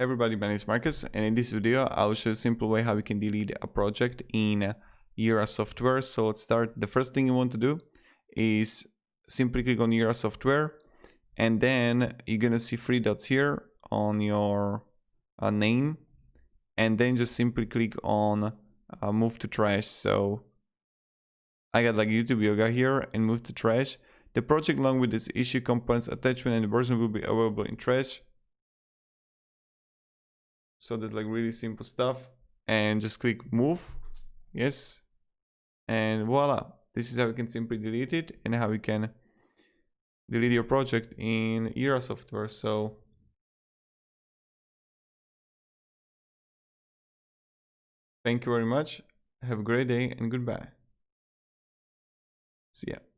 Everybody, my name is Marcus, and in this video I'll show you a simple way how we can delete a project in Jira software. So let's start. The first thing you want to do is simply click on Jira software, and then you're gonna see three dots here on your name, and then just simply click on move to trash. So I got like YouTube Yoga here and move to trash. The project along with this issue, components, attachment, and the version will be available in trash. So that's like really simple stuff, and just click move. Yes, and voila, this is how you can simply delete it and how you can delete your project in Jira software. So thank you very much, have a great day, and goodbye. See ya.